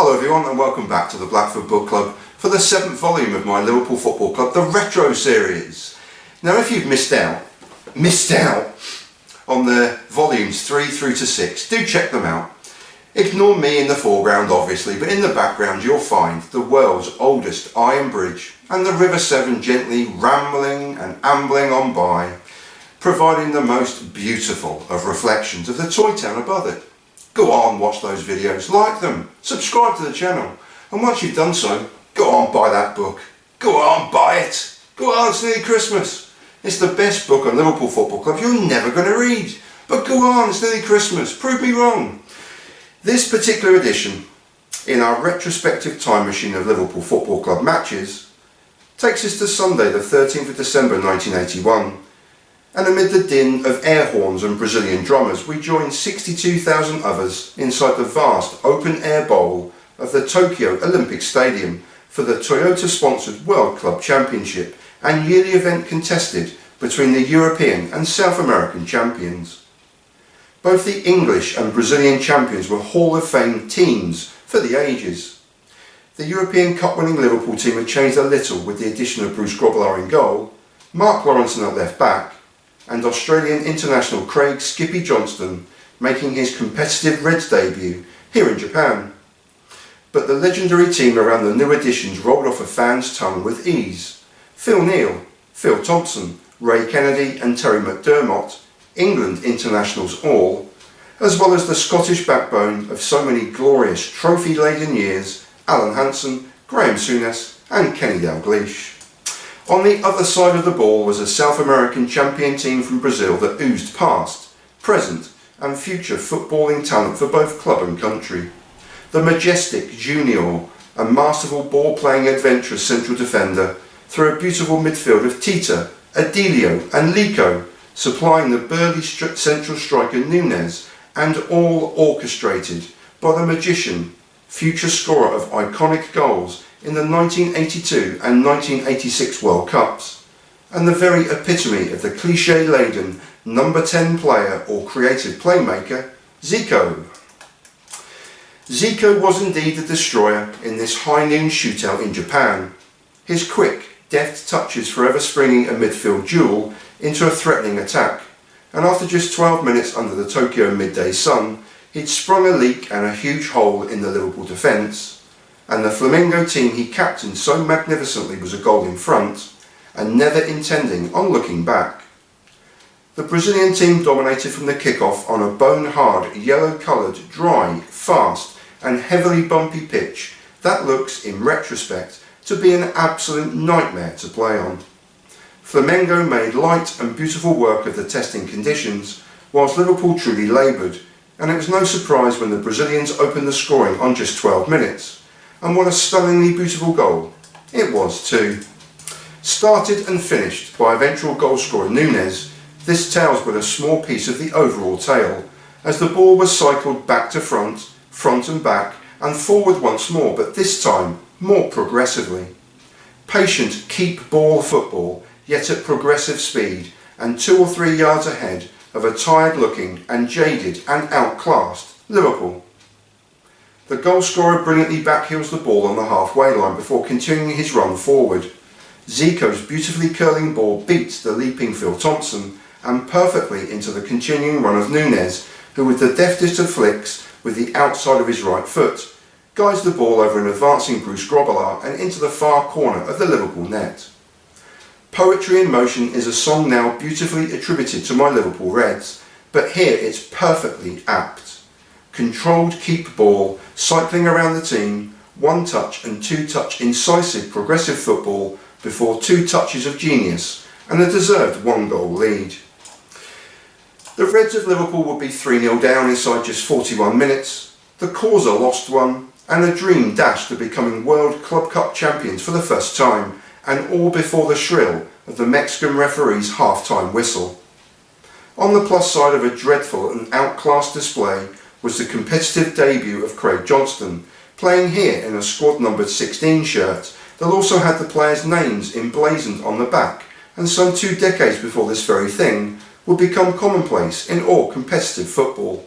Hello everyone and welcome back to the Blackford Book Club for the 7th volume of my Liverpool Football Club, the Retro Series. Now if you've missed out on the volumes 3 through to 6, do check them out. Ignore me in the foreground obviously, but in the background you'll find the world's oldest iron bridge and the River Severn gently rambling and ambling on by, providing the most beautiful of reflections of the toy town above it. Go on, watch those videos, like them, subscribe to the channel, and once you've done so, go on, buy that book. Go on, buy it. Go on, it's nearly Christmas. It's the best book on Liverpool Football Club you're never going to read. But go on, it's nearly Christmas, prove me wrong. This particular edition, in our retrospective time machine of Liverpool Football Club matches, takes us to Sunday the 13th of December 1981. And amid the din of air horns and Brazilian drummers, we join 62,000 others inside the vast open-air bowl of the Tokyo Olympic Stadium for the Toyota-sponsored World Club Championship and yearly event contested between the European and South American champions. Both the English and Brazilian champions were Hall of Fame teams for the ages. The European Cup-winning Liverpool team had changed a little with the addition of Bruce Grobbelaar in goal, Mark Lawrenson at left back, and Australian international Craig Skippy Johnston making his competitive Reds debut here in Japan. But the legendary team around the new additions rolled off a fan's tongue with ease. Phil Neal, Phil Thompson, Ray Kennedy and Terry McDermott, England internationals all, as well as the Scottish backbone of so many glorious trophy-laden years, Alan Hansen, Graham Souness and Kenny Dalglish. On the other side of the ball was a South American champion team from Brazil that oozed past, present and future footballing talent for both club and country. The majestic Junior, a masterful ball-playing adventurous central defender, through a beautiful midfield of Tita, Adilio and Lico, supplying the burly central striker Nunes, and all orchestrated by the magician, future scorer of iconic goals in the 1982 and 1986 World Cups, and the very epitome of the cliché-laden number 10 player or creative playmaker, Zico. Zico was indeed the destroyer in this high noon shootout in Japan, his quick, deft touches forever springing a midfield duel into a threatening attack, and after just 12 minutes under the Tokyo midday sun, he'd sprung a leak and a huge hole in the Liverpool defence, and the FLAMENGO team he captained so magnificently was a goal in front, and never intending on looking back. The Brazilian team dominated from the kick-off on a bone-hard, yellow-coloured, dry, fast and heavily bumpy pitch that looks, in retrospect, to be an absolute nightmare to play on. FLAMENGO made light and beautiful work of the testing conditions, whilst Liverpool truly laboured, and it was no surprise when the Brazilians opened the scoring on just 12 minutes. And what a stunningly beautiful goal it was too. Started and finished by eventual goal scorer Nunes, this tells but a small piece of the overall tale, as the ball was cycled back to front, front and back, and forward once more, but this time more progressively. Patient keep ball football, yet at progressive speed, and 2 or 3 yards ahead of a tired looking and jaded and outclassed Liverpool. The goal scorer brilliantly backheels the ball on the halfway line before continuing his run forward. Zico's beautifully curling ball beats the leaping Phil Thompson and perfectly into the continuing run of Nunes, who with the deftest of flicks with the outside of his right foot, guides the ball over an advancing Bruce Grobbelaar and into the far corner of the Liverpool net. Poetry in Motion is a song now beautifully attributed to my Liverpool Reds, but here it's perfectly apt. Controlled keep ball, cycling around the team, 1 touch and 2 touch incisive progressive football before 2 touches of genius and a deserved 1 goal lead. The Reds of Liverpool would be 3-0 down inside just 41 minutes, the causer lost one, and a dream dashed to becoming World Club Cup champions for the first time, and all before the shrill of the Mexican referee's half-time whistle. On the plus side of a dreadful and outclassed display was the competitive debut of Craig Johnston, playing here in a squad-numbered 16 shirt that also had the players' names emblazoned on the back, and some 2 decades before this very thing would become commonplace in all competitive football.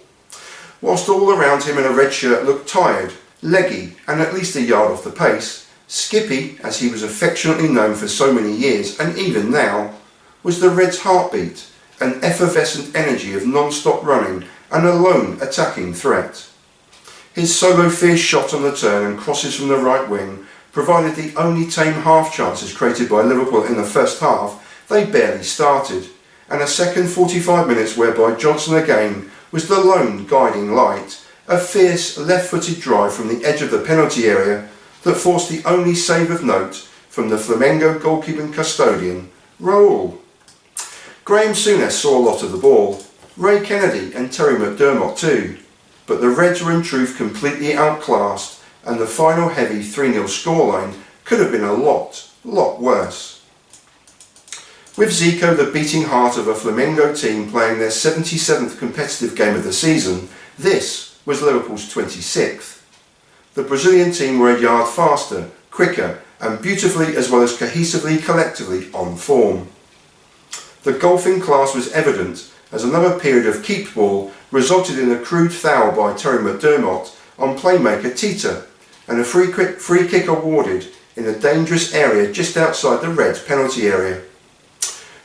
Whilst all around him in a red shirt looked tired, leggy and at least a yard off the pace, Skippy, as he was affectionately known for so many years and even now, was the Reds' heartbeat, an effervescent energy of non-stop running and a lone attacking threat. His solo fierce shot on the turn and crosses from the right wing provided the only tame half chances created by Liverpool in the first half. They barely started, and a second 45 minutes whereby Johnson again was the lone guiding light, a fierce left-footed drive from the edge of the penalty area that forced the only save of note from the Flamengo goalkeeping custodian, Raul. Graham Souness saw a lot of the ball, Ray Kennedy and Terry McDermott too, but the Reds were in truth completely outclassed, and the final heavy 3-0 scoreline could have been a lot worse. With Zico, the beating heart of a Flamengo team, playing their 77th competitive game of the season, this was Liverpool's 26th. The Brazilian team were a yard faster, quicker and beautifully as well as cohesively collectively on form. The golfing class was evident as another period of keep ball resulted in a crude foul by Terry McDermott on playmaker Tita and a free kick awarded in a dangerous area just outside the Reds' penalty area.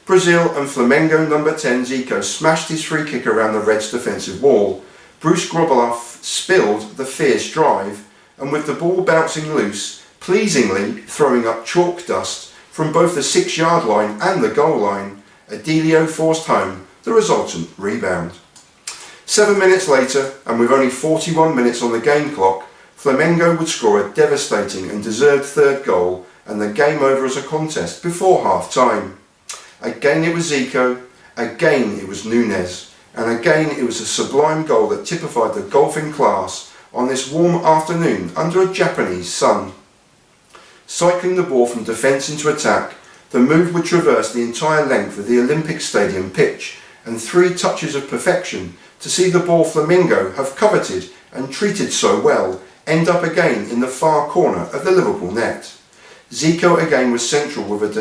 Brazil and Flamengo number 10 Zico smashed his free kick around the Reds' defensive wall. Bruce Grobbelaar spilled the fierce drive, and with the ball bouncing loose, pleasingly throwing up chalk dust from both the 6-yard line and the goal line, Adelio forced home the resultant rebound. 7 minutes later, and with only 41 minutes on the game clock, Flamengo would score a devastating and deserved third goal and the game over as a contest before half-time. Again it was Zico, again it was Nunes, and again it was a sublime goal that typified the golfing class on this warm afternoon under a Japanese sun. Cycling the ball from defence into attack, the move would traverse the entire length of the Olympic Stadium pitch, and 3 touches of perfection to see the ball Flamengo have coveted and treated so well end up again in the far corner of the Liverpool net. Zico again was central with a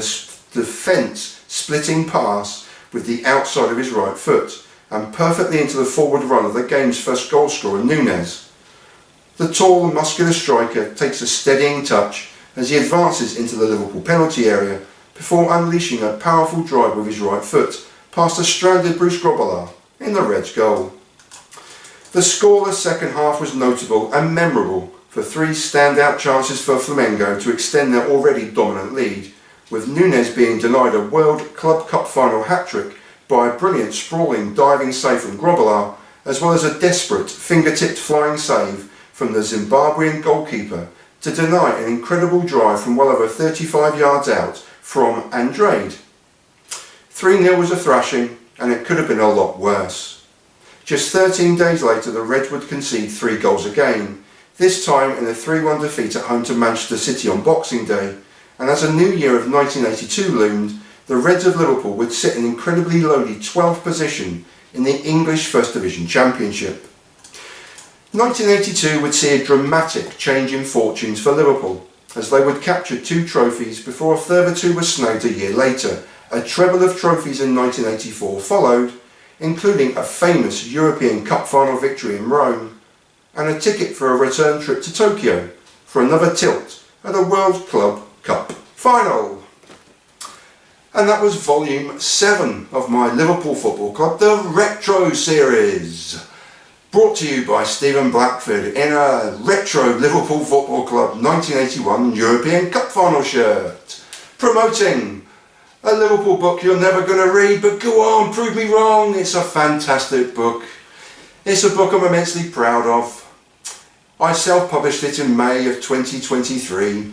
defence splitting pass with the outside of his right foot and perfectly into the forward run of the game's first goal scorer, Nunes. The tall and muscular striker takes a steadying touch as he advances into the Liverpool penalty area before unleashing a powerful drive with his right foot past a stranded Bruce Grobbelaar in the Reds' goal. The scoreless second half was notable and memorable for 3 standout chances for Flamengo to extend their already dominant lead, with Nunes being denied a World Club Cup final hat-trick by a brilliant sprawling diving save from Grobbelaar, as well as a desperate finger-tipped flying save from the Zimbabwean goalkeeper to deny an incredible drive from well over 35 yards out from Andrade. 3-0 was a thrashing, and it could have been a lot worse. Just 13 days later, the Reds would concede 3 goals again, this time in a 3-1 defeat at home to Manchester City on Boxing Day, and as a new year of 1982 loomed, the Reds of Liverpool would sit in incredibly lowly 12th position in the English First Division Championship. 1982 would see a dramatic change in fortunes for Liverpool, as they would capture 2 trophies before a further 2 were snagged a year later. A treble of trophies in 1984 followed, including a famous European Cup final victory in Rome, and a ticket for a return trip to Tokyo for another tilt at a World Club Cup final. And that was volume 7 of my Liverpool Football Club, the Retro Series, brought to you by Stephen Blackford in a retro Liverpool Football Club 1981 European Cup final shirt, promoting a Liverpool book you're never going to read, but go on, prove me wrong. It's a fantastic book. It's a book I'm immensely proud of. I self-published it in May of 2023.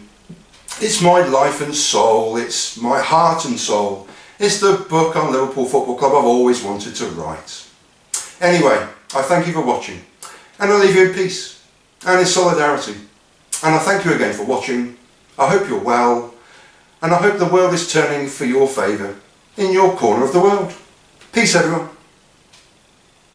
It's my life and soul. It's my heart and soul. It's the book on Liverpool Football Club I've always wanted to write. Anyway, I thank you for watching, and I leave you in peace and in solidarity. And I thank you again for watching. I hope you're well. And I hope the world is turning for your favour in your corner of the world. Peace, everyone.